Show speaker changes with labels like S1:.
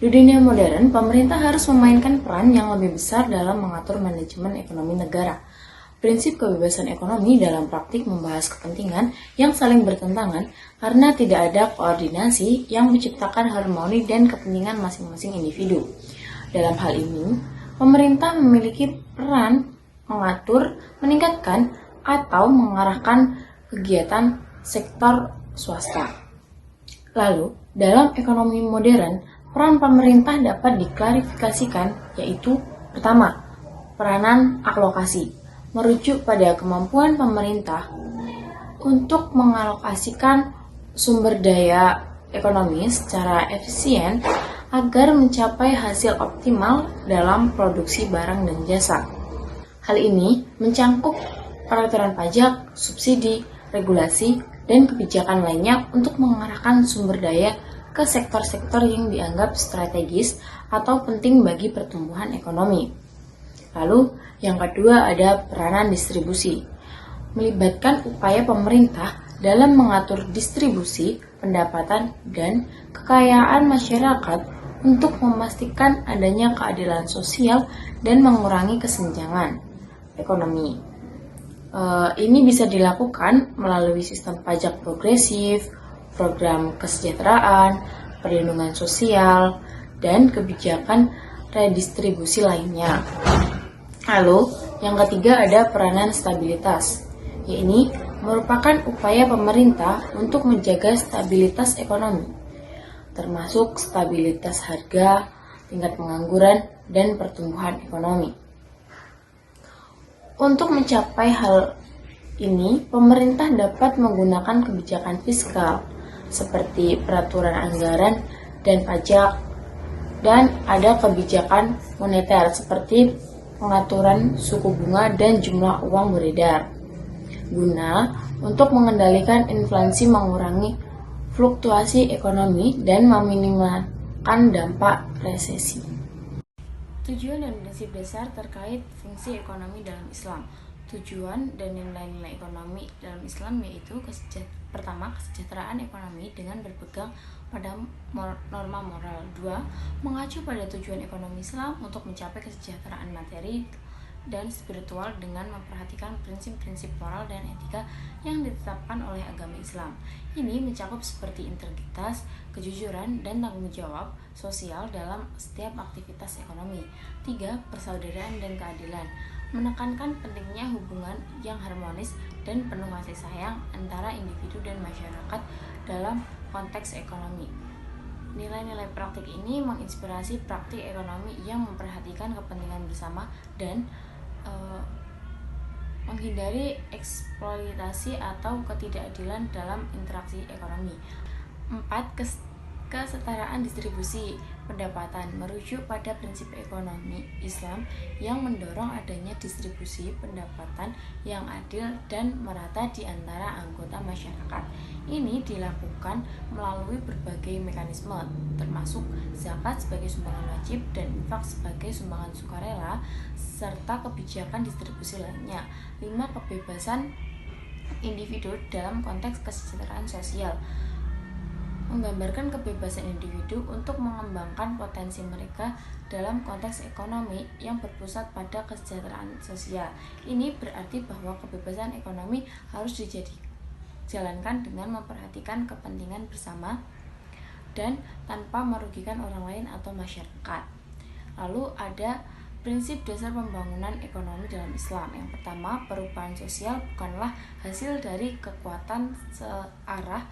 S1: Di dunia modern, pemerintah harus memainkan peran yang lebih besar dalam mengatur manajemen ekonomi negara. Prinsip kebebasan ekonomi dalam praktik membahas kepentingan yang saling bertentangan karena tidak ada koordinasi yang menciptakan harmoni dan kepentingan masing-masing individu. Dalam hal ini, pemerintah memiliki peran mengatur, meningkatkan, atau mengarahkan kegiatan sektor swasta. Lalu, dalam ekonomi modern, peran pemerintah dapat diklarifikasikan, yaitu pertama, peranan alokasi, merujuk pada kemampuan pemerintah untuk mengalokasikan sumber daya ekonomi secara efisien agar mencapai hasil optimal dalam produksi barang dan jasa. Hal ini mencangkup peraturan pajak, subsidi, regulasi, dan kebijakan lainnya untuk mengarahkan sumber daya ke sektor-sektor yang dianggap strategis atau penting bagi pertumbuhan ekonomi. Lalu, yang kedua ada peranan distribusi, melibatkan upaya pemerintah dalam mengatur distribusi, pendapatan, dan kekayaan masyarakat untuk memastikan adanya keadilan sosial dan mengurangi kesenjangan ekonomi. Ini bisa dilakukan melalui sistem pajak progresif, program kesejahteraan, perlindungan sosial, dan kebijakan redistribusi lainnya. Lalu, yang ketiga ada peranan stabilitas, yaitu merupakan upaya pemerintah untuk menjaga stabilitas ekonomi, termasuk stabilitas harga, tingkat pengangguran, dan pertumbuhan ekonomi. Untuk mencapai hal ini, pemerintah dapat menggunakan kebijakan fiskal seperti peraturan anggaran dan pajak, dan ada kebijakan moneter seperti pengaturan suku bunga dan jumlah uang beredar, guna untuk mengendalikan inflasi, mengurangi fluktuasi ekonomi, dan meminimalkan dampak resesi. Tujuan dan prinsip dasar terkait fungsi ekonomi dalam Islam. Tujuan dan nilai-nilai ekonomi dalam Islam yaitu pertama, kesejahteraan ekonomi dengan berpegang pada norma moral. 2. Mengacu pada tujuan ekonomi Islam untuk mencapai kesejahteraan materi dan spiritual dengan memperhatikan prinsip-prinsip moral dan etika yang ditetapkan oleh agama Islam. Ini mencakup seperti integritas, kejujuran, dan tanggung jawab sosial dalam setiap aktivitas ekonomi. 3. Persaudaraan dan keadilan, menekankan pentingnya hubungan yang harmonis dan penuh kasih sayang antara individu dan masyarakat dalam konteks ekonomi. Nilai-nilai praktik ini menginspirasi praktik ekonomi yang memperhatikan kepentingan bersama dan menghindari eksploitasi atau ketidakadilan dalam interaksi ekonomi. 4. Kesetaraan distribusi pendapatan, merujuk pada prinsip ekonomi Islam yang mendorong adanya distribusi pendapatan yang adil dan merata di antara anggota masyarakat. Ini dilakukan melalui berbagai mekanisme, termasuk zakat sebagai sumbangan wajib dan infak sebagai sumbangan sukarela, serta kebijakan distribusi lainnya. 5. Kebebasan individu dalam konteks kesejahteraan sosial, menggambarkan kebebasan individu untuk mengembangkan potensi mereka dalam konteks ekonomi yang berpusat pada kesejahteraan sosial. Ini berarti bahwa kebebasan ekonomi harus dijalankan dengan memperhatikan kepentingan bersama dan tanpa merugikan orang lain atau masyarakat. Lalu ada prinsip dasar pembangunan ekonomi dalam Islam. Yang pertama, perubahan sosial bukanlah hasil dari kekuatan searah